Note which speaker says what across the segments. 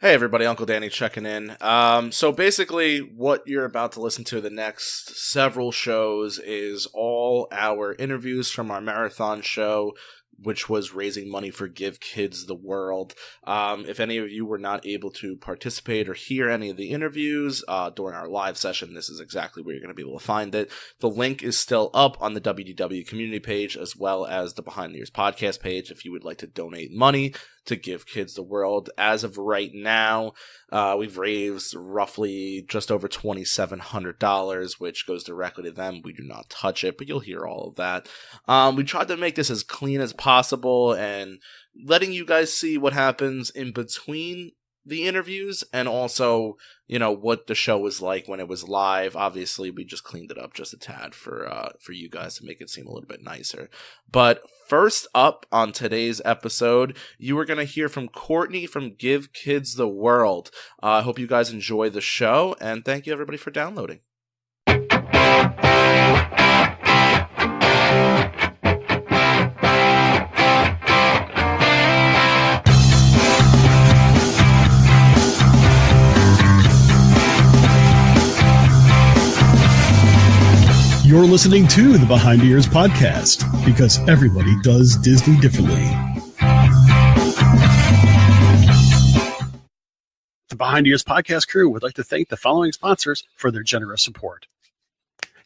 Speaker 1: Hey everybody, Uncle Danny checking in. So basically what you're about to listen to the next several shows is all our interviews from our marathon show, which was raising money for Give Kids the World. If any of you were not able to participate or hear any of the interviews during our live session, this is exactly where you're going to be able to find it. The link is still up on the WDW community page as well as the Behind the Ears podcast page if you would like to donate money to Give Kids the World. As of right now, we've raised roughly just over $2,700, which goes directly to them. We do not touch it, but you'll hear all of that. We tried to make this as clean as possible and letting you guys see what happens in between the interviews and also, you know, what the show was like when it was live. Obviously, we just cleaned it up just a tad for you guys to make it seem a little bit nicer. But first up on today's episode, you are going to hear from Courtney from Give Kids the World. I hope you guys enjoy the show, and thank you everybody for downloading.
Speaker 2: You're listening to the Behind the Ears podcast because everybody does Disney differently. The Behind the Ears podcast crew would like to thank the following sponsors for their generous support.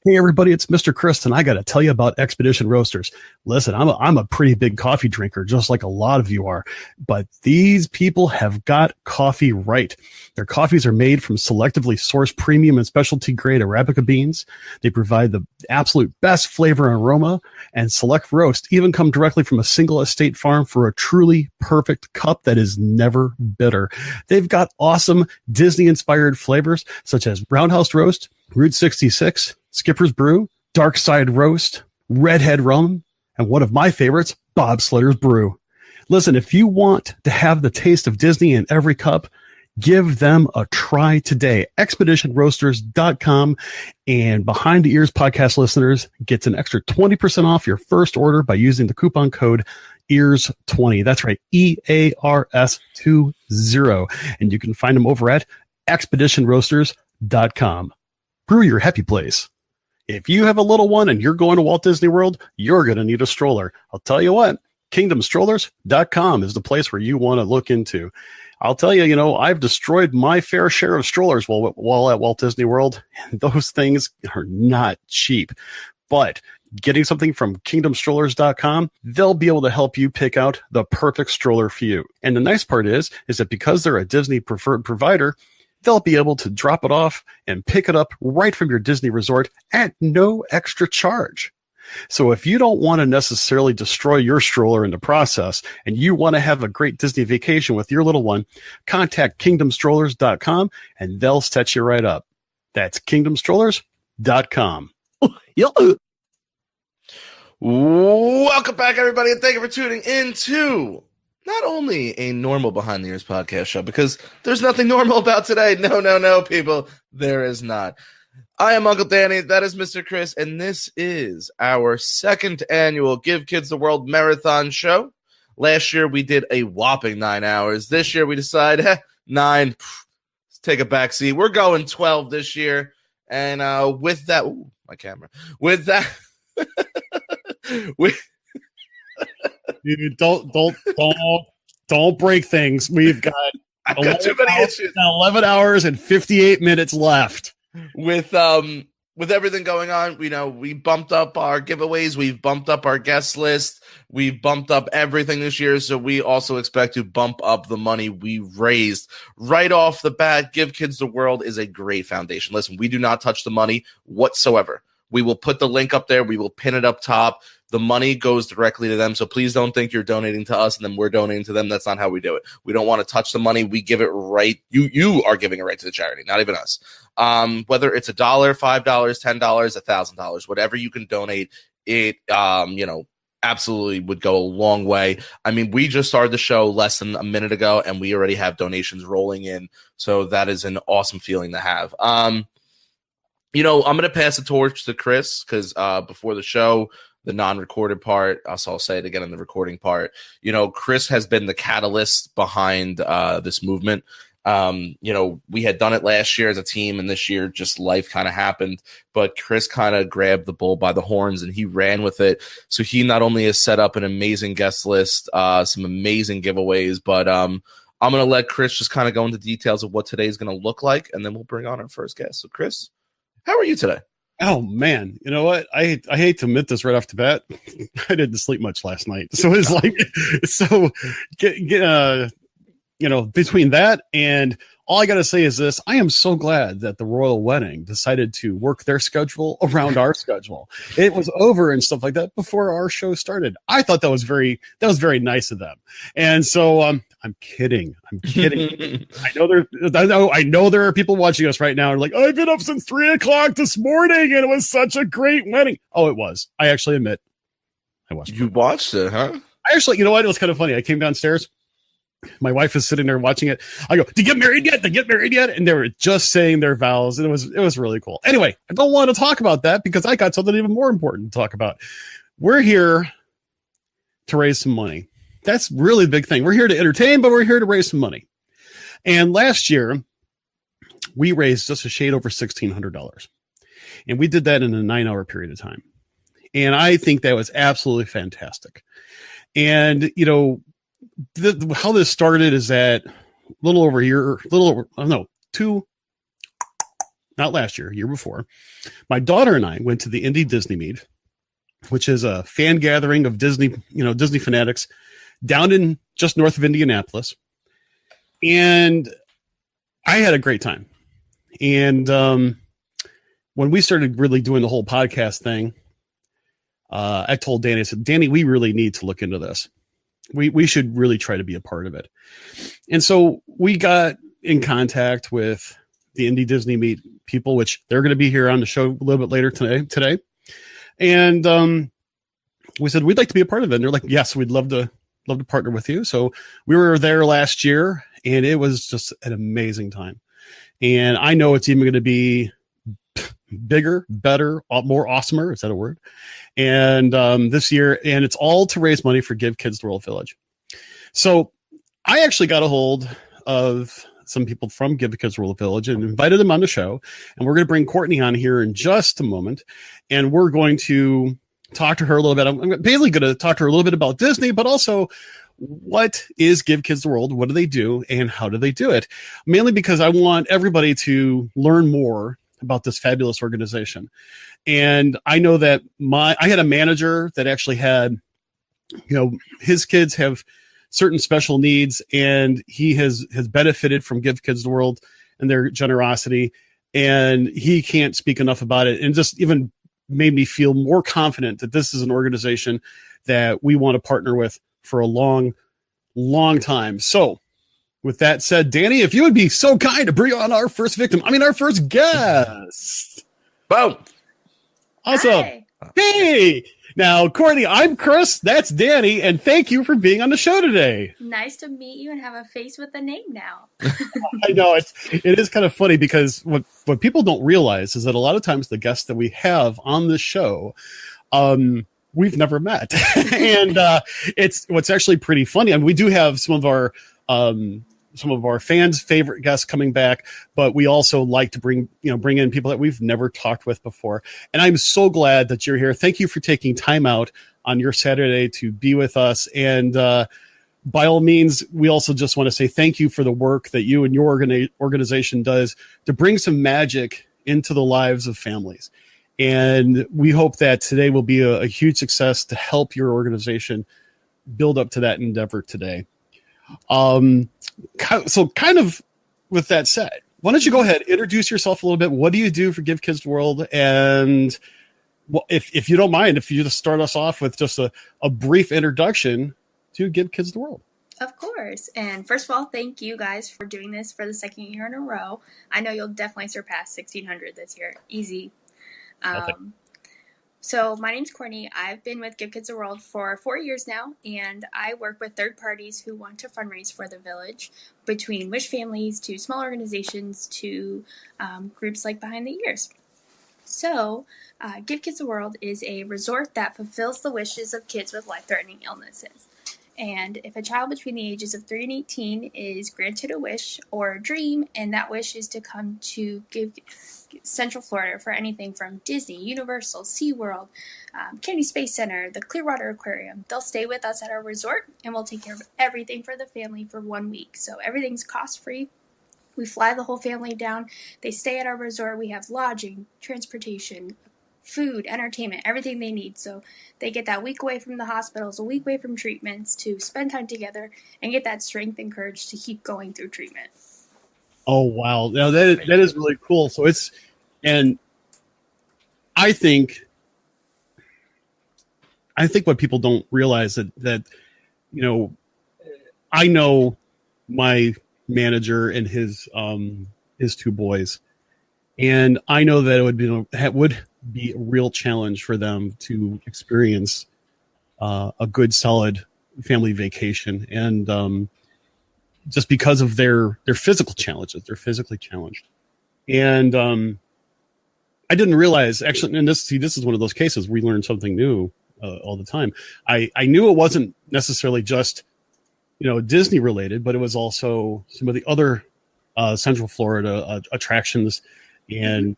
Speaker 2: Hey everybody, it's Mr. Chris, and I got to tell you about Expedition Roasters. Listen, I'm a pretty big coffee drinker, just like a lot of you are, but these people have got coffee right. Their coffees are made from selectively sourced premium and specialty grade Arabica beans. They provide the absolute best flavor and aroma, and select roast even come directly from a single estate farm for a truly perfect cup that is never bitter. They've got awesome Disney-inspired flavors such as Roundhouse Roast, Route 66, Skipper's Brew, Dark Side Roast, Redhead Rum, and one of my favorites, Bob Slitter's Brew. Listen, if you want to have the taste of Disney in every cup, give them a try today. ExpeditionRoasters.com, and Behind the Ears podcast listeners gets an extra 20% off your first order by using the coupon code EARS20. That's right, EARS20. And you can find them over at ExpeditionRoasters.com. Brew your happy place. If you have a little one and you're going to Walt Disney World, you're going to need a stroller. I'll tell you what, KingdomStrollers.com is the place where you want to look into. I'll tell you, I've destroyed my fair share of strollers while at Walt Disney World, and those things are not cheap. But getting something from KingdomStrollers.com, they'll be able to help you pick out the perfect stroller for you. And the nice part is that because they're a Disney preferred provider, they'll be able to drop it off and pick it up right from your Disney resort at no extra charge. So if you don't want to necessarily destroy your stroller in the process and you want to have a great Disney vacation with your little one, contact KingdomStrollers.com and they'll set you right up. That's KingdomStrollers.com.
Speaker 1: Welcome back, everybody, and thank you for tuning in to not only a normal Behind the Ears podcast show, because there's nothing normal about today. No, people. There is not. I am Uncle Danny. That is Mr. Chris. And this is our second annual Give Kids the World marathon show. Last year, we did a whopping 9 hours. This year, we decided, 9, let's take a back seat. We're going 12 this year. And with that, my camera. With that,
Speaker 2: Dude, don't break things. We've got
Speaker 1: I've got too many issues.
Speaker 2: 11 hours and 58 minutes left.
Speaker 1: With everything going on, we bumped up our giveaways, we've bumped up our guest list, we've bumped up everything this year, so we also expect to bump up the money we raised. Right off the bat, Give Kids the World is a great foundation. Listen, we do not touch the money whatsoever. We will put the link up there, we will pin it up top. The money goes directly to them, so please don't think you're donating to us and then we're donating to them. That's not how we do it. We don't want to touch the money. We give it right. You are giving it right to the charity, not even us. Whether it's $1, $5, $10, $1,000, whatever you can donate, it absolutely would go a long way. I mean, we just started the show less than a minute ago, and we already have donations rolling in, so that is an awesome feeling to have. I'm going to pass the torch to Chris because before the show, the non-recorded part, I'll say it again in the recording part, Chris has been the catalyst behind this movement. We had done it last year as a team, and this year just life kind of happened. But Chris kind of grabbed the bull by the horns and he ran with it. So he not only has set up an amazing guest list, some amazing giveaways, but I'm going to let Chris just kind of go into details of what today is going to look like, and then we'll bring on our first guest. So, Chris, how are you today?
Speaker 2: Oh man, you know what? I hate to admit this right off the bat. I didn't sleep much last night, so it's like between that and all I got to say is this: I am so glad that the royal wedding decided to work their schedule around our schedule. It was over and stuff like that before our show started. I thought that was very nice of them. And so I'm kidding. I know there are people watching us right now and like, I've been up since 3:00 this morning and it was such a great wedding. Oh, it was. I actually admit I watched it.
Speaker 1: You watched it, huh?
Speaker 2: I actually, you know what? It was kind of funny. I came downstairs. My wife is sitting there watching it. I go, "Did you get married yet? Did you get married yet?" And they were just saying their vows, and it was really cool. Anyway, I don't want to talk about that because I got something even more important to talk about. We're here to raise some money. That's really the big thing. We're here to entertain, but we're here to raise some money. And last year, we raised just a shade over $1,600, and we did that in a 9-hour period of time. And I think that was absolutely fantastic. And how this started is that not last year, year before, my daughter and I went to the Indie Disney Meet, which is a fan gathering of Disney fanatics down in just north of Indianapolis. And I had a great time. And when we started really doing the whole podcast thing, I told Danny, I said, Danny, we really need to look into this. We should really try to be a part of it. And so we got in contact with the Indie Disney Meet people, which they're going to be here on the show a little bit later today. And we said, we'd like to be a part of it. And they're like, yes, we'd love to partner with you. So we were there last year and it was just an amazing time. And I know it's even going to be bigger, better, more awesomer. Is that a word? And this year, and it's all to raise money for Give Kids the World Village. So I actually got a hold of some people from Give Kids the World Village and invited them on the show. And we're going to bring Courtney on here in just a moment. And we're going to talk to her a little bit. I'm basically going to talk to her a little bit about Disney, but also what is Give Kids the World? What do they do? And how do they do it? Mainly because I want everybody to learn more about this fabulous organization. And I know that I had a manager that actually had, his kids have certain special needs, and he has benefited from Give Kids the World and their generosity. And he can't speak enough about it, and just even made me feel more confident that this is an organization that we want to partner with for a long, long time. So with that said, Danny, if you would be so kind to bring on our first guest.
Speaker 1: Boom.
Speaker 2: Awesome.
Speaker 3: Hi.
Speaker 2: Hey. Now, Courtney, I'm Chris. That's Danny. And thank you for being on the show today.
Speaker 3: Nice to meet you and have a face with a name now.
Speaker 2: I know it is kind of funny because what people don't realize is that a lot of times the guests that we have on this show, we've never met. And it's what's actually pretty funny. I mean, we do have some of our fans' favorite guests coming back, but we also like to bring in people that we've never talked with before. And I'm so glad that you're here. Thank you for taking time out on your Saturday to be with us. And by all means, we also just want to say thank you for the work that you and your organization does to bring some magic into the lives of families. And we hope that today will be a huge success to help your organization build up to that endeavor today. So kind of with that said, why don't you go ahead, introduce yourself a little bit. What do you do for Give Kids the World? And if you don't mind, if you just start us off with just a brief introduction to Give Kids the World.
Speaker 3: Of course. And first of all, thank you guys for doing this for the second year in a row. I know you'll definitely surpass 1,600 this year. Easy. So my name's Courtney. I've been with Give Kids the World for 4 years now, and I work with third parties who want to fundraise for the village, between wish families to small organizations to groups like Behind the Ears. So Give Kids the World is a resort that fulfills the wishes of kids with life-threatening illnesses. And if a child between the ages of 3 and 18 is granted a wish or a dream, and that wish is to come to give Central Florida for anything from Disney, Universal, SeaWorld, Kennedy Space Center, the Clearwater Aquarium, they'll stay with us at our resort, and we'll take care of everything for the family for 1 week. So everything's cost-free. We fly the whole family down. They stay at our resort. We have lodging, transportation, food, entertainment, everything they need. So they get that week away from the hospitals, a week away from treatments, to spend time together and get that strength and courage to keep going through treatment.
Speaker 2: Oh, wow. Now that is really cool. So and I think what people don't realize that, you know, I know my manager and his two boys, and I know that it would be a real challenge for them to experience a good, solid family vacation, and just because of their physical challenges, they're physically challenged, and I didn't realize, actually, and this is one of those cases we learn something new all the time. I knew it wasn't necessarily just, you know, Disney related, but it was also some of the other Central Florida attractions and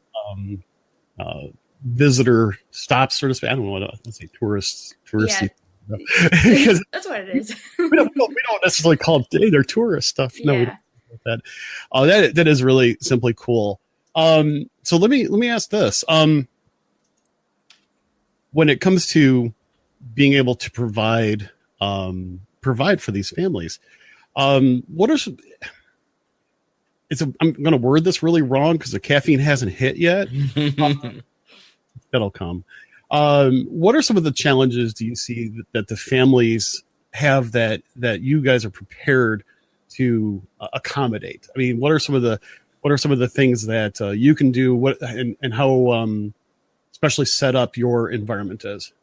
Speaker 2: visitor stops, so to speak. I don't know what to say, touristy.
Speaker 3: Yeah. That's what it is.
Speaker 2: we don't necessarily call it, hey, they're tourist stuff. No,
Speaker 3: yeah.
Speaker 2: we don't call that. Oh, that is really simply cool. So let me ask this. When it comes to being able to provide for these families, what are some, I'm going to word this really wrong because the caffeine hasn't hit yet. That'll come. What are some of the challenges do you see that the families have that you guys are prepared to accommodate? I mean, what are some of the things that you can do, and how especially set up your environment is?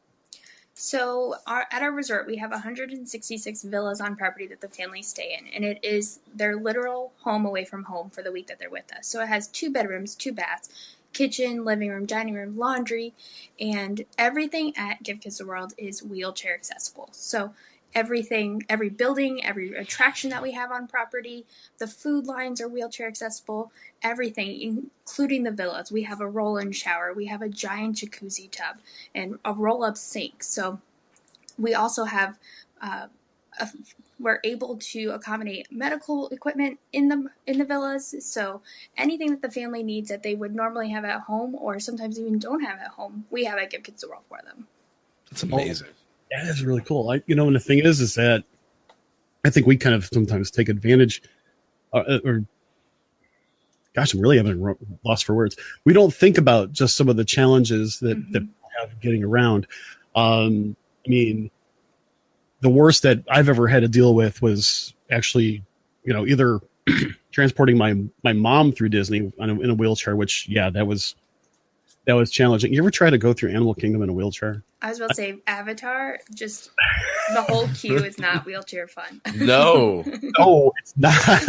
Speaker 3: So at our resort, we have 166 villas on property that the families stay in, and it is their literal home away from home for the week that they're with us. So it has 2 bedrooms, 2 baths, kitchen, living room, dining room, laundry, and everything at Give Kids the World is wheelchair accessible. So everything, every building, every attraction that we have on property, the food lines are wheelchair accessible, everything, including the villas. We have a roll-in shower, we have a giant jacuzzi tub, and a roll-up sink. So we also have we're able to accommodate medical equipment in the villas. So anything that the family needs that they would normally have at home, or sometimes even don't have at home, we have at Give Kids the World for them.
Speaker 1: That's amazing.
Speaker 2: That is really cool. And the thing is that I think we kind of sometimes take advantage, or gosh, I'm really having lost for words. We don't think about just some of the challenges that people have getting around. I mean, the worst that I've ever had to deal with was actually, either transporting my mom through Disney in a wheelchair, which, yeah, that was challenging. You ever try to go through Animal Kingdom in a wheelchair?
Speaker 3: I was about to say Avatar, just the whole queue is not wheelchair fun.
Speaker 1: No,
Speaker 2: it's not.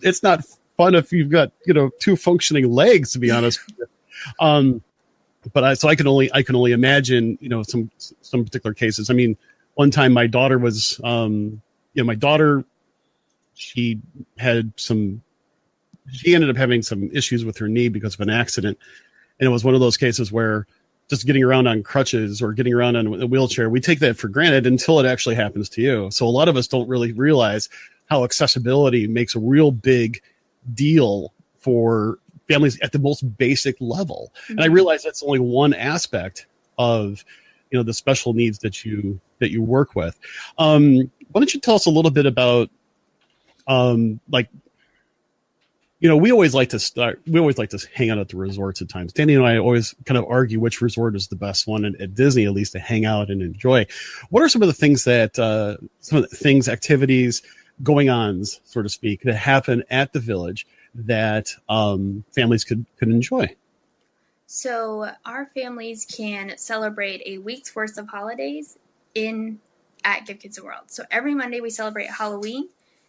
Speaker 2: It's not fun if you've got 2 functioning legs, to be honest. But I can only imagine some particular cases. I mean, one time my daughter was she ended up having some issues with her knee because of an accident, and it was one of those cases where just getting around on crutches or getting around on a wheelchair, we take that for granted until it actually happens to you. So a lot of us don't really realize how accessibility makes a real big deal for families at the most basic level. And I realize that's only one aspect of the special needs that you work with. Why don't you tell us a little bit about we always like to hang out at the resorts at times. Danny and I always kind of argue which resort is the best one, at Disney, at least, to hang out and enjoy. What are some of the things activities, going-ons, so to speak, that happen at the village that families could enjoy?
Speaker 3: So our families can celebrate a week's worth of holidays at Give Kids the World. So every Monday we celebrate Halloween.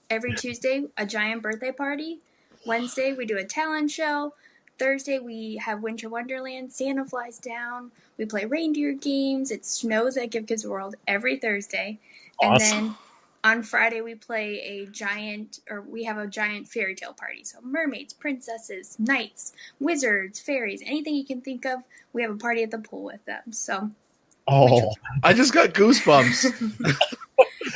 Speaker 3: Every Tuesday, a giant birthday party. Wednesday, we do a talent show. Thursday, we have Winter Wonderland. Santa flies down. We play reindeer games. It snows at Give Kids the World every Thursday. And
Speaker 2: Awesome.
Speaker 3: then on Friday we have a giant fairy tale party. So mermaids, princesses, knights, wizards, fairies, anything you can think of, we have a party at the pool with them. So
Speaker 1: I just got goosebumps.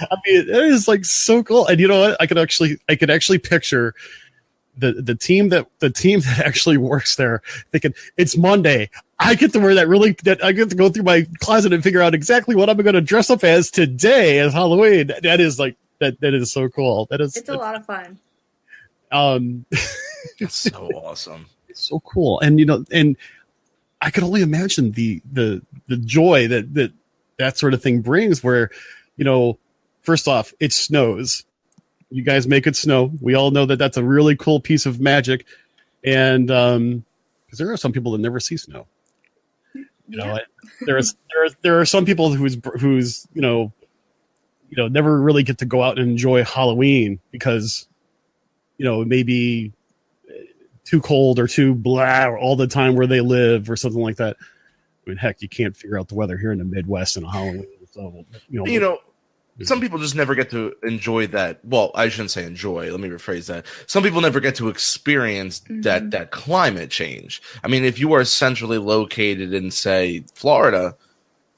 Speaker 2: I mean, it is like so cool. And you know what? I could actually picture the team that actually works there thinking it's Monday. I get to wear that I get to go through my closet and figure out exactly what I'm going to dress up as today as Halloween. That is like that is so cool. It's
Speaker 3: a lot of fun.
Speaker 1: It's so awesome.
Speaker 2: It's so cool. And and I can only imagine the joy that sort of thing brings where, first off, it snows. You guys make it snow. We all know that that's a really cool piece of magic. And because there are some people that never see snow. There are some people who's never really get to go out and enjoy Halloween because it may be too cold or too blah all the time where they live or something like that. I mean, heck, you can't figure out the weather here in the Midwest in a Halloween. So
Speaker 1: some people just never get to enjoy that. Well, I shouldn't say enjoy. Let me rephrase that. Some people never get to experience that climate change. I mean, if you are centrally located in, say, Florida,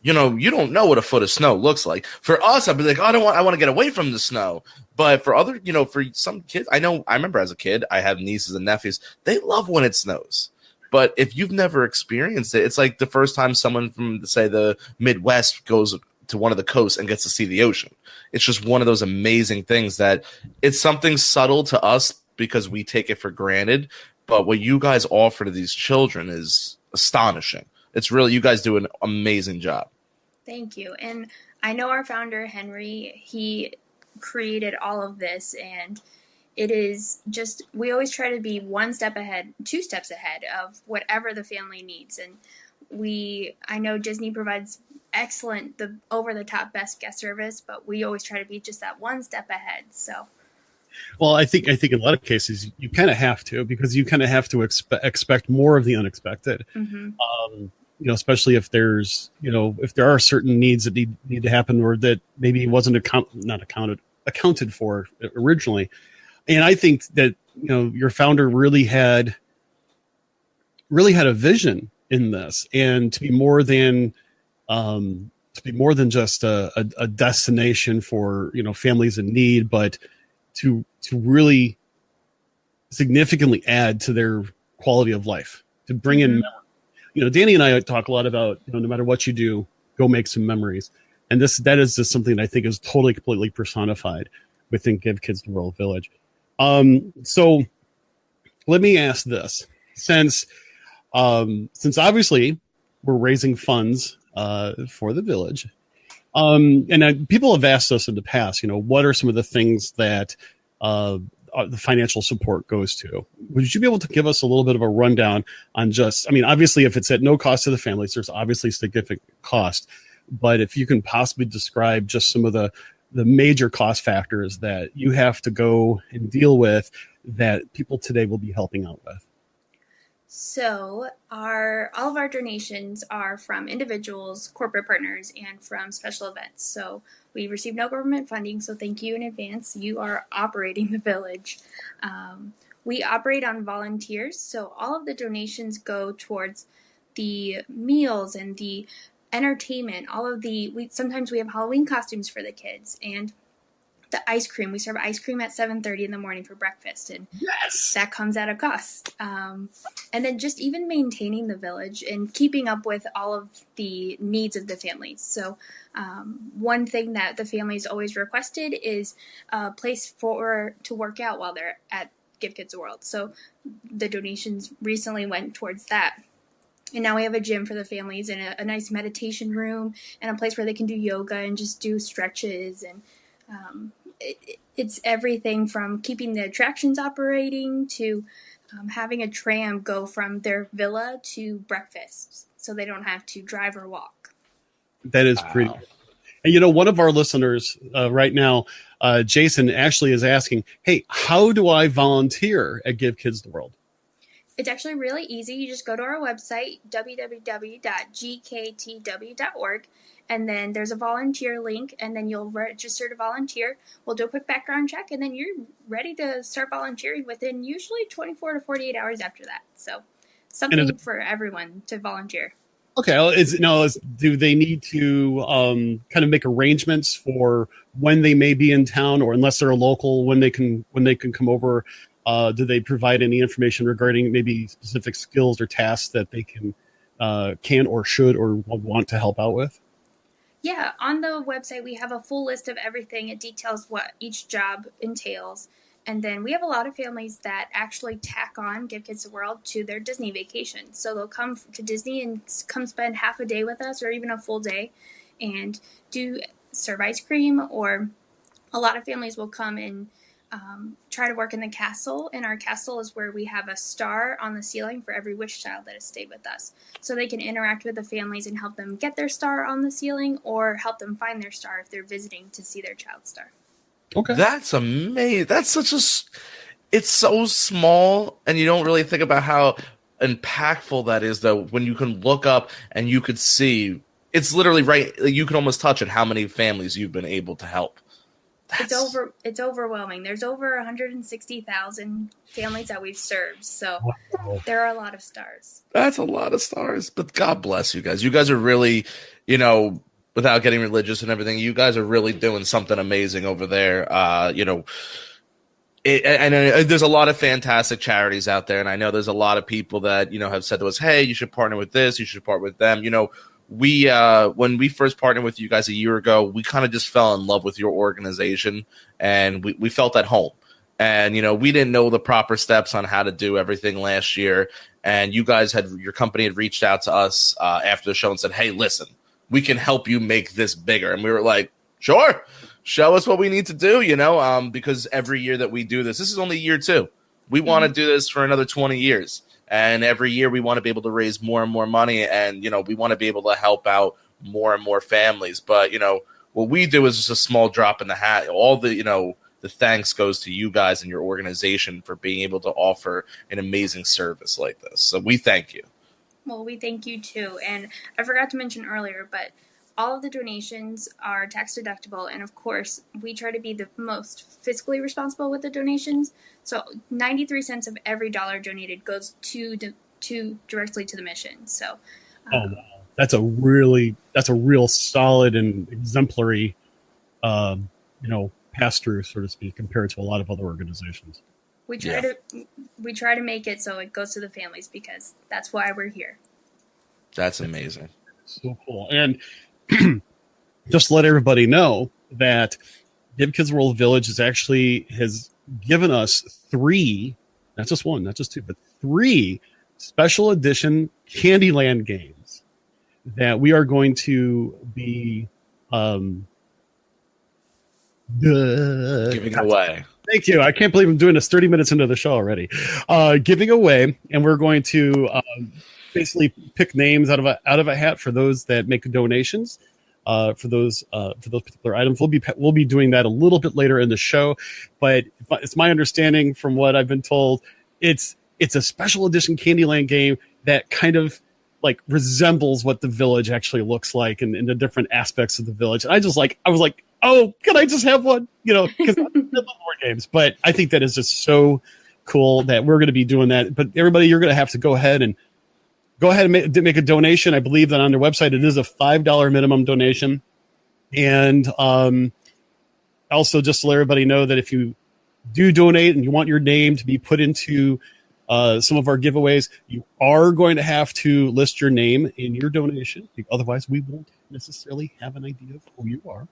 Speaker 1: you don't know what a foot of snow looks like. For us, I'd be like, I want to get away from the snow. But for other, for some kids, I remember as a kid, I have nieces and nephews. They love when it snows. But if you've never experienced it, it's like the first time someone from, say, the Midwest goes to one of the coasts and gets to see the ocean. It's just one of those amazing things that it's something subtle to us because we take it for granted. But what you guys offer to these children is astonishing. It's really, you guys do an amazing job.
Speaker 3: Thank you. And I know our founder, Henry, he created all of this, and it is just, we always try to be 1 step ahead, 2 steps ahead of whatever the family needs. And I know Disney provides excellent, the over-the-top best guest service, but we always try to be just that 1 step ahead. So,
Speaker 2: well, I think in a lot of cases you kind of have to, because you kind of have to expect more of the unexpected. Especially if there's, if there are certain needs that need to happen or that maybe wasn't accounted for originally. And I think that, your founder really had a vision in this, and to be more than just a destination for, families in need, but to really significantly add to their quality of life, to bring in memories. Danny and I talk a lot about, no matter what you do, go make some memories. And that is just something that I think is totally, completely personified within Give Kids the World Village. So let me ask this, since obviously we're raising funds for the village. And people have asked us in the past, what are some of the things that the financial support goes to? Would you be able to give us a little bit of a rundown on obviously if it's at no cost to the families, there's obviously significant cost, but if you can possibly describe just some of the major cost factors that you have to go and deal with that people today will be helping out with.
Speaker 3: So all of our donations are from individuals, corporate partners, and from special events. So we receive no government funding, so thank you in advance. You are operating the village. We operate on volunteers, so all of the donations go towards the meals and the entertainment. Sometimes we have Halloween costumes for the kids, and the ice cream. We serve ice cream at 7:30 in the morning for breakfast, and
Speaker 2: yes,
Speaker 3: that comes at a cost. And then just even maintaining the village and keeping up with all of the needs of the families. So one thing that the families always requested is a place to work out while they're at Give Kids a World. So the donations recently went towards that. And now we have a gym for the families and a nice meditation room and a place where they can do yoga and just do stretches. And it's everything from keeping the attractions operating to having a tram go from their villa to breakfast so they don't have to drive or walk.
Speaker 2: That is pretty. And one of our listeners right now, Jason, actually is asking, hey, how do I volunteer at Give Kids the World?
Speaker 3: It's actually really easy. You just go to our website, www.gktw.org, and then there's a volunteer link, and then you'll register to volunteer. We'll do a quick background check, and then you're ready to start volunteering within usually 24 to 48 hours after that. So something for everyone to volunteer.
Speaker 2: Okay, do they need to kind of make arrangements for when they may be in town, or unless they're a local, when they can come over? Do they provide any information regarding maybe specific skills or tasks that they can or should or want to help out with?
Speaker 3: Yeah, on the website we have a full list of everything. It details what each job entails. And then we have a lot of families that actually tack on Give Kids the World to their Disney vacation. So they'll come to Disney and come spend half a day with us or even a full day and serve ice cream. Or a lot of families will come and try to work in the castle. And our castle is where we have a star on the ceiling for every wish child that has stayed with us. So they can interact with the families and help them get their star on the ceiling or help them find their star if they're visiting to see their child's star.
Speaker 1: Okay. That's amazing. It's so small, and you don't really think about how impactful that is, though, when you can look up and you could see, it's literally right, you can almost touch it, how many families you've been able to help.
Speaker 3: It's overwhelming. There's over 160,000 families that we've served, so there are a lot of stars. That's a lot of stars, but God bless you guys. You guys are really, without getting religious and everything, you guys are really doing something amazing over there. And there's a lot of fantastic charities out there, and I know there's a lot of people that have said to us, "Hey, you should partner with this. You should partner with them." We when we first partnered with you guys a year ago, we kind of just fell in love with your organization, and we felt at home. And we didn't know the proper steps on how to do everything last year, and your company had reached out to us after the show and said, "Hey, listen, we can help you make this bigger." And we were like, "Sure, show us what we need to do," because every year that we do this is only year 2. We want to do this for another 20 years. And every year we want to be able to raise more and more money, and, we want to be able to help out more and more families. But, what we do is just a small drop in the hat. All the, the thanks goes to you guys and your organization for being able to offer an amazing service like this. So we thank you. Well, we thank you too. And I forgot to mention earlier, but all of the donations are tax deductible. And of course, we try to be the most fiscally responsible with the donations. So 93 cents of every dollar donated goes directly to the mission. So,
Speaker 2: wow. That's a real solid and exemplary, pass through, so to speak, compared to a lot of other organizations.
Speaker 3: We try to make it so it goes to the families, because that's why we're here.
Speaker 1: That's amazing.
Speaker 2: So cool. And just to let everybody know that Give Kids World Village has given us 3, not just 1, not just 2, but 3 special edition Candyland games that we are going to be
Speaker 1: giving away.
Speaker 2: Thank you. I can't believe I'm doing this 30 minutes into the show already. Giving away, and we're going to basically pick names out of a hat for those that make donations. For those particular items, we'll be doing that a little bit later in the show. But it's my understanding from what I've been told, it's a special edition Candyland game that kind of like resembles what the village actually looks like and the different aspects of the village. And I was like, oh, can I just have one? Because I love board games. But I think that is just so cool that we're going to be doing that. But everybody, you're going to have to go ahead and make a donation. I believe that on their website it is a $5 minimum donation. And also just to let everybody know that if you do donate and you want your name to be put into some of our giveaways, you are going to have to list your name in your donation. Otherwise, we won't necessarily have an idea of who you are.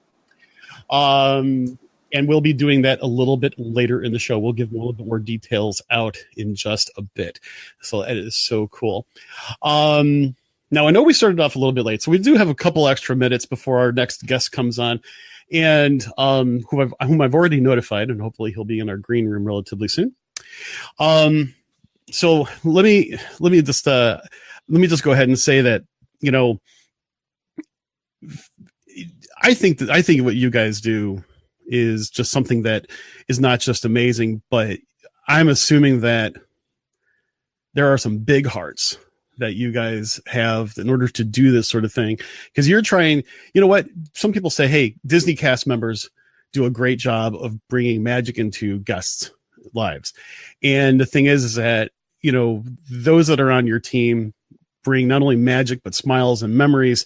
Speaker 2: And we'll be doing that a little bit later in the show. We'll give a little bit more details out in just a bit. So that is so cool. Now, I know we started off a little bit late, so we do have a couple extra minutes before our next guest comes on, and whom I've already notified, and hopefully he'll be in our green room relatively soon. So let me just go ahead and say that, I think what you guys do is just something that is not just amazing, but I'm assuming that there are some big hearts that you guys have in order to do this sort of thing. Because you're trying, you know what? Some people say, hey, Disney cast members do a great job of bringing magic into guests' lives. And the thing is that, you know, those that are on your team bring not only magic, but smiles and memories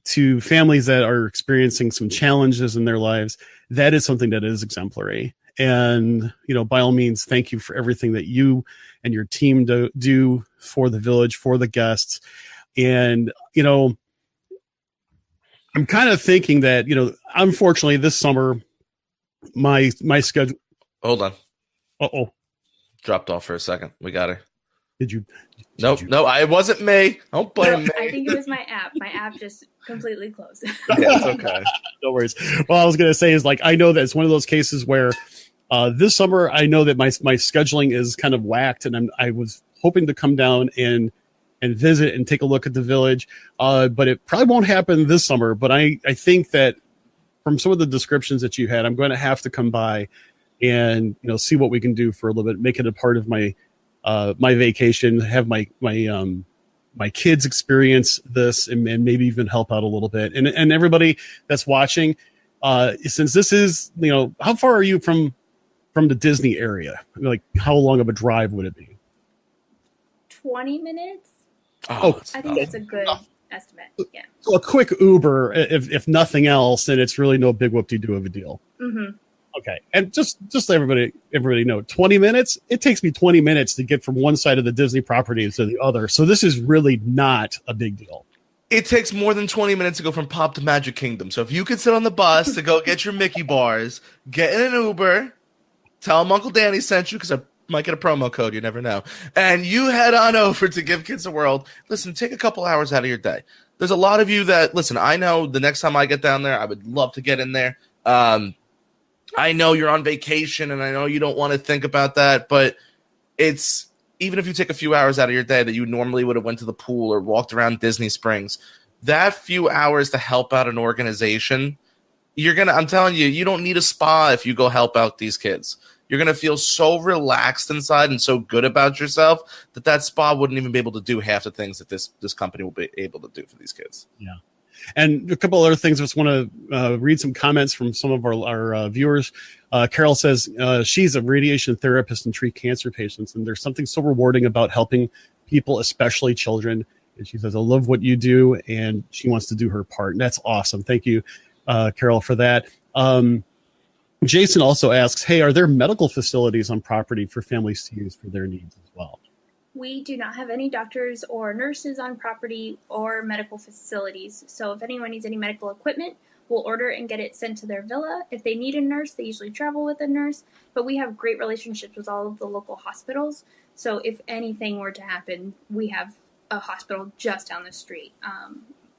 Speaker 2: to families that are experiencing some challenges in their lives. That is something that is exemplary. And, you know, by all means, thank you for everything that you and your team do for the village, for the guests. And, you know, I'm kind of thinking that, you know, unfortunately this summer, my schedule.
Speaker 1: Hold on.
Speaker 2: Uh-oh.
Speaker 1: Dropped off for a second. We got her.
Speaker 2: Nope.
Speaker 1: No, it wasn't me. Don't blame me.
Speaker 3: I think it was my app. My app just completely closed.
Speaker 1: Yeah, it's okay.
Speaker 2: No worries. Well, I was going to say is like, I know that it's one of those cases where this summer, I know that my scheduling is kind of whacked, and I was hoping to come down and visit and take a look at the village. But it probably won't happen this summer. But I think that from some of the descriptions that you had, I'm going to have to come by and, you know, see what we can do for a little bit, make it a part of my vacation, have my kids experience this and maybe even help out a little bit. And everybody that's watching, since this is, you know, how far are you from the Disney area? Like, how long of a drive would it be?
Speaker 3: 20 minutes.
Speaker 2: Oh,
Speaker 3: I think that's a good estimate. Yeah.
Speaker 2: So a quick Uber, if nothing else, and it's really no big whoop-de-doo of a deal.
Speaker 3: Mm-hmm.
Speaker 2: Okay. And just so everybody know, 20 minutes, it takes me 20 minutes to get from one side of the Disney property to the other. So this is really not a big deal.
Speaker 1: It takes more than 20 minutes to go from Pop to Magic Kingdom. So if you could sit on the bus to go get your Mickey bars, get in an Uber, tell them Uncle Danny sent you because I might get a promo code. You never know. And you head on over to Give Kids a World. Listen, take a couple hours out of your day. There's a lot of you that, listen, I know the next time I get down there, I would love to get in there. I know you're on vacation and I know you don't want to think about that, but it's, even if you take a few hours out of your day that you normally would have went to the pool or walked around Disney Springs, that few hours to help out an organization, I'm telling you, you don't need a spa if you go help out these kids. You're going to feel so relaxed inside and so good about yourself that spa wouldn't even be able to do half the things that this company will be able to do for these kids.
Speaker 2: Yeah. And a couple other things. I just want to read some comments from some of our viewers. Carol says she's a radiation therapist and treat cancer patients, and there's something so rewarding about helping people, especially children. And she says, I love what you do, and she wants to do her part. And that's awesome. Thank you, Carol, for that. Jason also asks, hey, are there medical facilities on property for families to use for their needs as well?
Speaker 3: We do not have any doctors or nurses on property or medical facilities. So if anyone needs any medical equipment, we'll order and get it sent to their villa. If they need a nurse, they usually travel with a nurse. But we have great relationships with all of the local hospitals. So if anything were to happen, we have a hospital just down the street.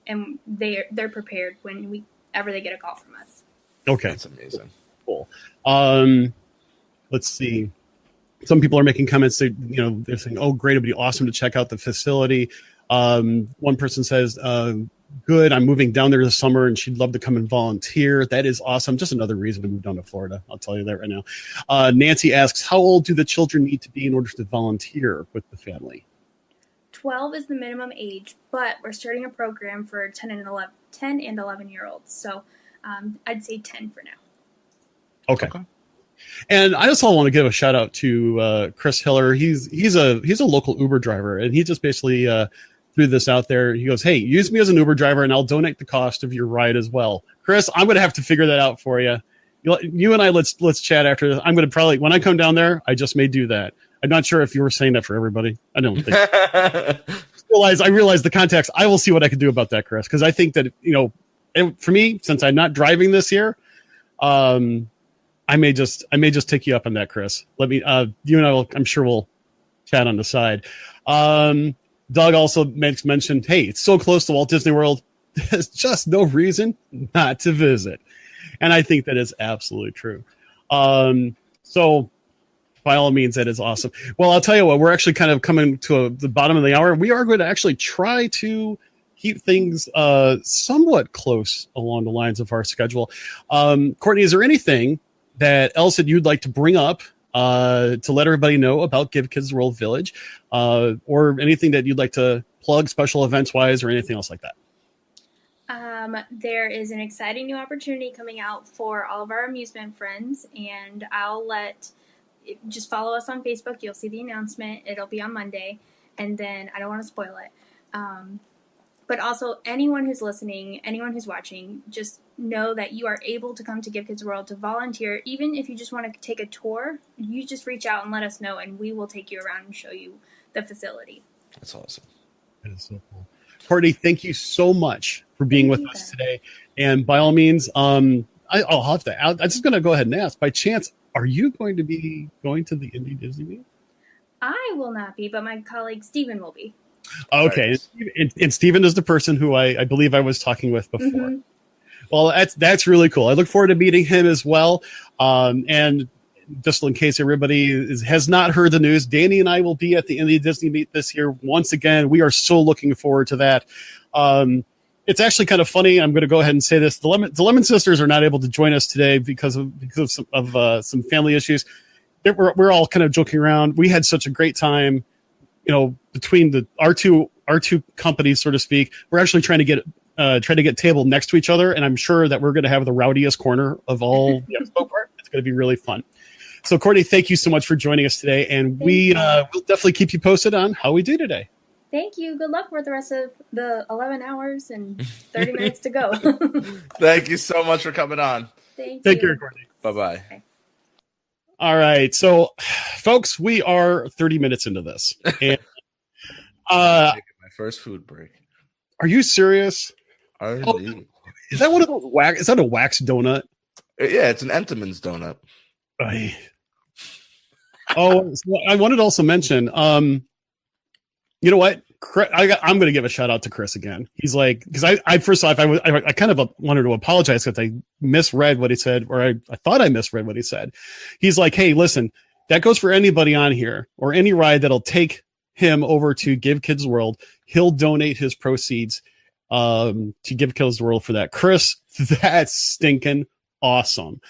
Speaker 3: And they're prepared whenever they get a call from us.
Speaker 2: Okay.
Speaker 1: That's amazing.
Speaker 2: Cool. Let's see. Some people are making comments that, you know, they're saying, oh, great, it'd be awesome to check out the facility. One person says, good, I'm moving down there this summer and she'd love to come and volunteer. That is awesome. Just another reason to move down to Florida. I'll tell you that right now. Nancy asks, how old do the children need to be in order to volunteer with the family?
Speaker 3: 12 is the minimum age, but we're starting a program for 10 and 11-year-olds. So I'd say 10 for now.
Speaker 2: Okay. And I also want to give a shout out to Chris Hiller. He's a local Uber driver, and he just basically threw this out there. He goes, hey, use me as an Uber driver, and I'll donate the cost of your ride as well. Chris, I'm going to have to figure that out for you. You and I, let's chat after this. I'm going to probably, when I come down there, I just may do that. I'm not sure if you were saying that for everybody. I don't think. I realize the context. I will see what I can do about that, Chris, because I think that, you know, for me, since I'm not driving this year, I may just take you up on that, Chris. Let me, you and I I'm sure we'll chat on the side. Doug also mentioned, hey, it's so close to Walt Disney World. There's just no reason not to visit. And I think that is absolutely true. So by all means, that is awesome. Well, I'll tell you what, we're actually kind of coming to the bottom of the hour. We are going to actually try to keep things somewhat close along the lines of our schedule. Courtney, is there anything that else that you'd like to bring up to let everybody know about Give Kids the World Village, or anything that you'd like to plug, special events wise, or anything else like that?
Speaker 3: There is an exciting new opportunity coming out for all of our amusement friends, and just follow us on Facebook. You'll see the announcement. It'll be on Monday, and then I don't want to spoil it. But also, anyone who's listening, anyone who's watching, just know that you are able to come to Give Kids World to volunteer. Even if you just want to take a tour, you just reach out and let us know, and we will take you around and show you the facility.
Speaker 1: That's awesome.
Speaker 2: That is so cool. Courtney, thank you so much for being with us today. And by all means, I'm just going to go ahead and ask, by chance, are you going to be going to the Indie Disney Meet? I
Speaker 3: will not be, but my colleague Stephen will be.
Speaker 2: Okay. Right. And Stephen is the person who I believe I was talking with before. Mm-hmm. Well, that's really cool. I look forward to meeting him as well. And just in case everybody has not heard the news, Danny and I will be at the Indie Disney Meet this year. Once again, we are so looking forward to that. It's actually kind of funny. I'm going to go ahead and say this. The Lemon Sisters are not able to join us today because of some family issues. We're all kind of joking around. We had such a great time, between our two companies, so to speak. We're actually trying to get tabled next to each other, and I'm sure that we're going to have the rowdiest corner of all the expo part. It's going to be really fun. So, Courtney, thank you so much for joining us today, and we'll definitely keep you posted on how we do today.
Speaker 3: Thank you. Good luck with the rest of the 11 hours and 30 minutes to go.
Speaker 1: Thank you so much for coming on.
Speaker 3: Thank
Speaker 2: you, Courtney.
Speaker 1: Bye-bye.
Speaker 3: Okay.
Speaker 2: All right. So, folks, we are 30 minutes into this. And
Speaker 1: taking my first food break.
Speaker 2: Are you serious? Is that one of those wax? Is that a wax donut?
Speaker 1: Yeah, it's an Entenmann's donut.
Speaker 2: So I wanted to also mention, you know what? I'm going to give a shout out to Chris again. He's like, because I first off, I kind of wanted to apologize because I misread what he said, or I thought I misread what he said. He's like, hey, listen, that goes for anybody on here or any ride that'll take him over to Give Kids World. He'll donate his proceeds to Give Kids World for that. Chris, that's stinking awesome.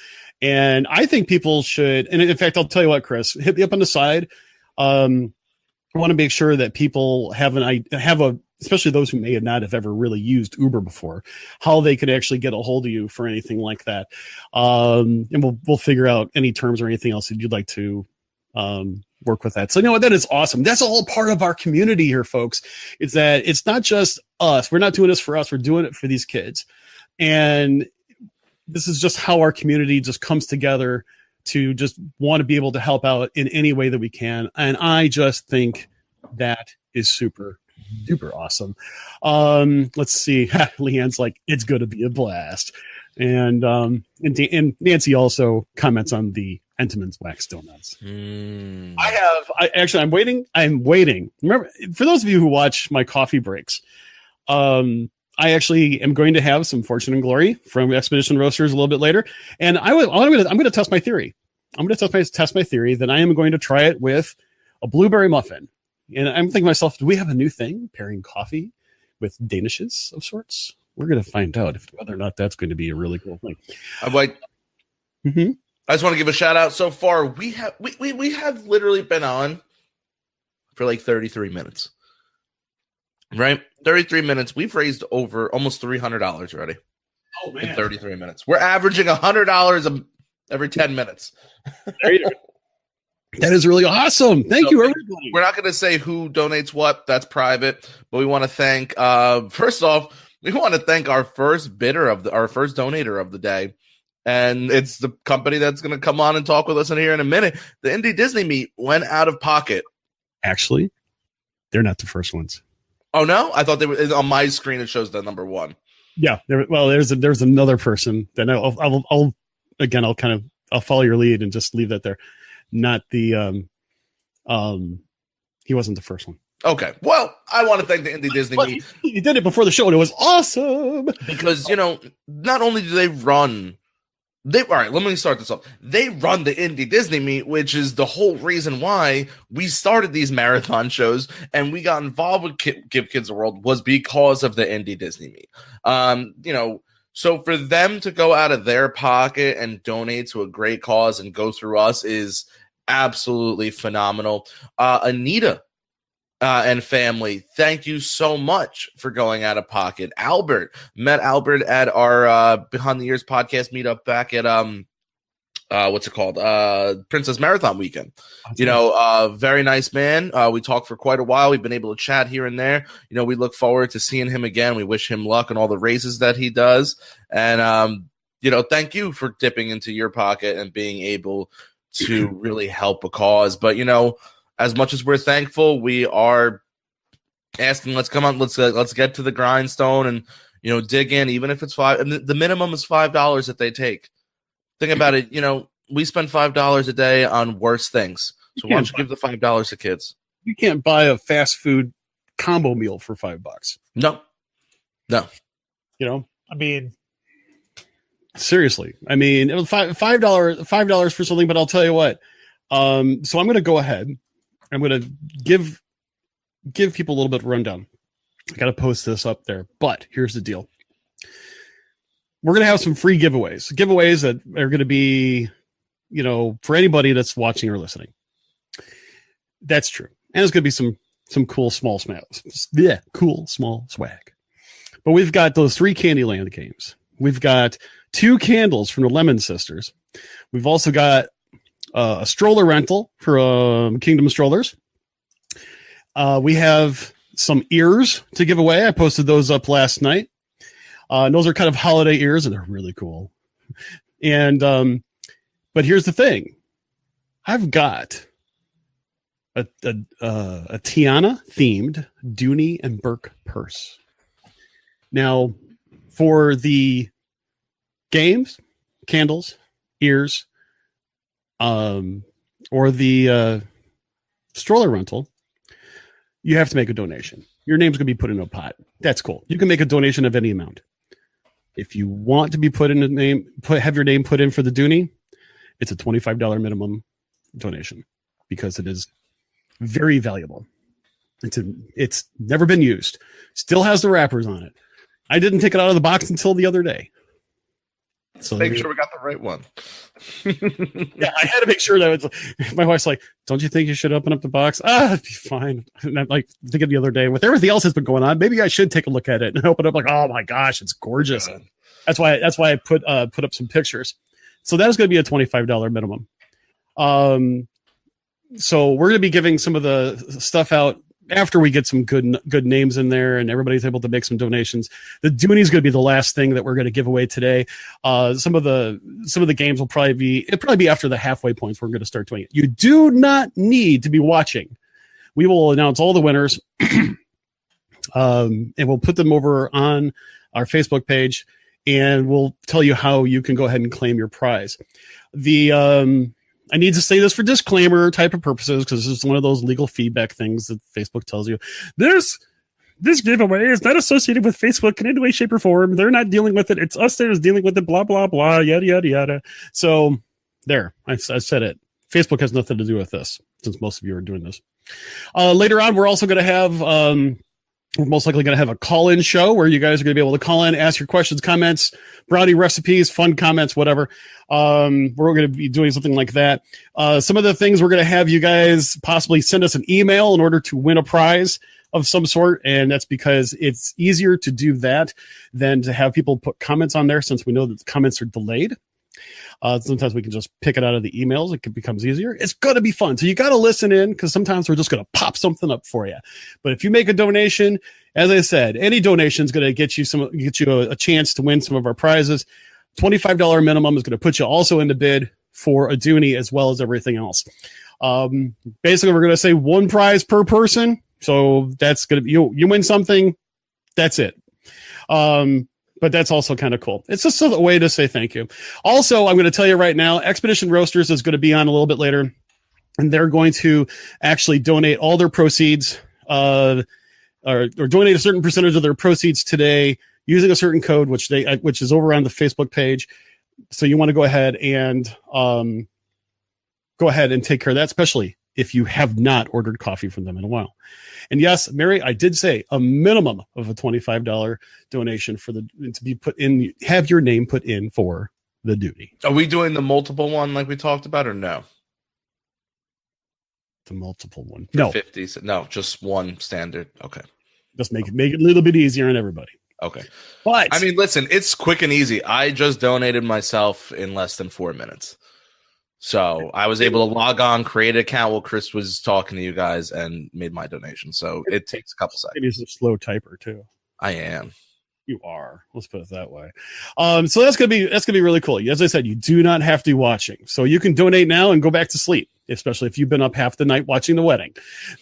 Speaker 2: And I think people should, and in fact, I'll tell you what, Chris, hit me up on the side. I want to make sure that people especially those who may not have ever really used Uber before, how they could actually get a hold of you for anything like that. And we'll figure out any terms or anything else that you'd like to work with that. So, that is awesome. That's a whole part of our community here, folks. Is that it's not just us. We're not doing this for us. We're doing it for these kids. And this is just how our community just comes together to just want to be able to help out in any way that we can. And I just think that is super duper awesome. Let's see. Leanne's like, it's going to be a blast. And Nancy also comments on the Entenmann's wax donuts. I'm waiting. Remember, for those of you who watch my coffee breaks, I actually am going to have some Fortune and Glory from Expedition Roasters a little bit later, and I'm going to test my theory. I'm going to test my theory that I am going to try it with a blueberry muffin. And I'm thinking to myself, do we have a new thing pairing coffee with Danishes of sorts? We're going to find out whether or not that's going to be a really cool thing.
Speaker 1: I just want to give a shout out. So far, we have literally been on for like 33 minutes. Right? 33 minutes. We've raised over almost $300 already.
Speaker 2: Oh, man.
Speaker 1: In 33 minutes. We're averaging $100 every 10 minutes.
Speaker 2: There you go. That is really awesome. Thank you, everybody.
Speaker 1: We're not going to say who donates what. That's private. But we want to thank, first off, we want to thank our first donator of the day. And it's the company that's going to come on and talk with us in here in a minute. The Indie Disney Meet went out of pocket.
Speaker 2: Actually, they're not the first ones.
Speaker 1: Oh no! I thought they were on my screen. It shows the number one.
Speaker 2: Yeah. There's another person. Then I'll follow your lead and just leave that there. Not the he wasn't the first one.
Speaker 1: Okay. Well, I want to thank the Indie Disney Meet.
Speaker 2: He did it before the show, and it was awesome.
Speaker 1: Because not only do they run. All right, let me start this off. They run the Indie Disney Meet, which is the whole reason why we started these marathon shows and we got involved with Give Kids the World was because of the Indie Disney Meet. So for them to go out of their pocket and donate to a great cause and go through us is absolutely phenomenal. Anita and family, thank you so much for going out of pocket. Albert, met Albert at our Behind the Ears podcast meetup back at what's it called? Princess Marathon weekend.
Speaker 2: That's
Speaker 1: you know, very nice man. We talked for quite a while. We've been able to chat here and there. You know, we look forward to seeing him again. We wish him luck in all the races that he does. And, you know, thank you for dipping into your pocket and being able to really help a cause. But, you know, as much as we're thankful, we are asking, let's come on, let's get to the grindstone and, you know, dig in, even if it's $5. And the minimum is $5 that they take. Think about it. You know, we spend $5 a day on worse things. So why don't you give the $5 to kids?
Speaker 2: You can't buy a fast food combo meal for $5.
Speaker 1: No.
Speaker 2: You know, I mean, seriously. I mean, it was $5 for something, but I'll tell you what. So I'm going to go ahead. I'm going to give people a little bit of rundown. I got to post this up there, but here's the deal. We're going to have some free giveaways that are going to be, you know, for anybody that's watching or listening. That's true. And there's going to be some cool small swag. Yeah, cool small swag. But we've got those 3 Candyland games. We've got 2 candles from the Lemon Sisters. We've also got a stroller rental for Kingdom Strollers. We have some ears to give away. I posted those up last night. And those are kind of holiday ears, and they're really cool. And but here's the thing: I've got a Tiana themed Dooney and Burke purse. Now, for the games, candles, ears, or the stroller rental, you have to make a donation. Your name's going to be put in a pot. That's cool. You can make a donation of any amount. If you want to be put in a name, have your name put in for the Dooney, it's a $25 minimum donation because it is very valuable. It's never been used. Still has the wrappers on it. I didn't take it out of the box until the other day. So
Speaker 1: make sure we got the right one.
Speaker 2: Yeah, I had to make sure that it's. My wife's like, "Don't you think you should open up the box?" It'd be fine. And I'm like thinking the other day, with everything else that's been going on, maybe I should take a look at it and open it up. Like, oh my gosh, it's gorgeous.
Speaker 1: God.
Speaker 2: That's why I put up some pictures. So that is going to be a $25 minimum. So we're going to be giving some of the stuff out after we get some good names in there and everybody's able to make some donations. The Dooney is going to be the last thing that we're going to give away today. Some of the games will probably be after the halfway points. We're going to start doing it. You do not need to be watching. We will announce all the winners, and we'll put them over on our Facebook page, and we'll tell you how you can go ahead and claim your prize. I need to say this for disclaimer type of purposes because this is one of those legal feedback things that Facebook tells you. This giveaway is not associated with Facebook in any way, shape, or form. They're not dealing with it. It's us that is dealing with it, blah, blah, blah, yada, yada, yada. So there, I said it. Facebook has nothing to do with this since most of you are doing this. Later on, we're also going to have... we're most likely going to have a call-in show where you guys are going to be able to call in, ask your questions, comments, brownie recipes, fun comments, whatever. We're going to be doing something like that. Some of the things we're going to have you guys possibly send us an email in order to win a prize of some sort, and that's because it's easier to do that than to have people put comments on there since we know that the comments are delayed. Sometimes we can just pick it out of the emails. It becomes easier. It's going to be fun. So you got to listen in because sometimes we're just going to pop something up for you. But if you make a donation, as I said, any donation is going to get you a chance to win some of our prizes. $25 minimum is going to put you also in the bid for a Dooney as well as everything else. Basically, we're going to say one prize per person. So that's going to be, you win something. That's it. But that's also kind of cool. It's just a way to say thank you. Also, I'm going to tell you right now, Expedition Roasters is going to be on a little bit later, and they're going to actually donate all their proceeds, or donate a certain percentage of their proceeds today using a certain code, which is over on the Facebook page. So you want to go ahead and take care of that, especially if you have not ordered coffee from them in a while. And yes, Mary, I did say a minimum of a $25 donation to be put in, have your name put in for the Dooney.
Speaker 1: Are we doing the multiple one like we talked about or no?
Speaker 2: the multiple one.
Speaker 1: For
Speaker 2: No,
Speaker 1: 50. No, just one standard. Okay.
Speaker 2: just make it a little bit easier on everybody.
Speaker 1: Okay.
Speaker 2: But
Speaker 1: I mean, listen, it's quick and easy. I just donated myself in less than 4 minutes. So I was able to log on, create an account while Chris was talking to you guys, and made my donation. So it takes a couple seconds.
Speaker 2: it is a slow typer too.
Speaker 1: I am.
Speaker 2: You are. Let's put it that way. So that's gonna be really cool. As I said, you do not have to be watching, so you can donate now and go back to sleep, especially if you've been up half the night watching the wedding.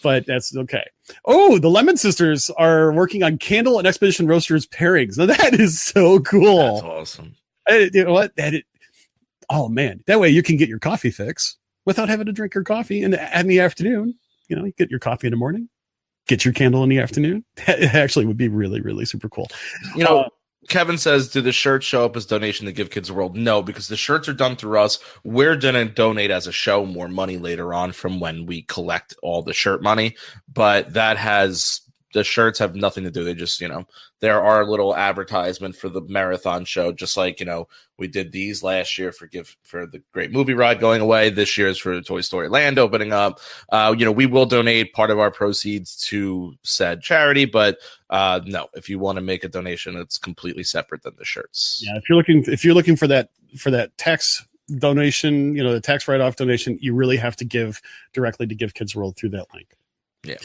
Speaker 2: But that's okay. Oh, the Lemon Sisters are working on Candle and Expedition Roasters pairings. Now that is so cool.
Speaker 1: That's awesome.
Speaker 2: You know what? Oh man, that way you can get your coffee fix without having to drink your coffee in the afternoon. You know, you get your coffee in the morning. Get your candle in the afternoon. That actually would be really, really super cool.
Speaker 1: You know, Kevin says, do the shirts show up as donation to Give Kids a World? No, because the shirts are done through us. We're going to donate as a show more money later on from when we collect all the shirt money. But the shirts have nothing to do. They just, they're our little advertisement for the marathon show. Just like, we did these last year for the Great Movie Ride going away. This year is for Toy Story Land opening up. We will donate part of our proceeds to said charity, but no, if you want to make a donation, it's completely separate than the shirts.
Speaker 2: Yeah, if you're looking for that tax donation, the tax write-off donation, you really have to give directly to Give Kids World through that link.
Speaker 1: Yeah.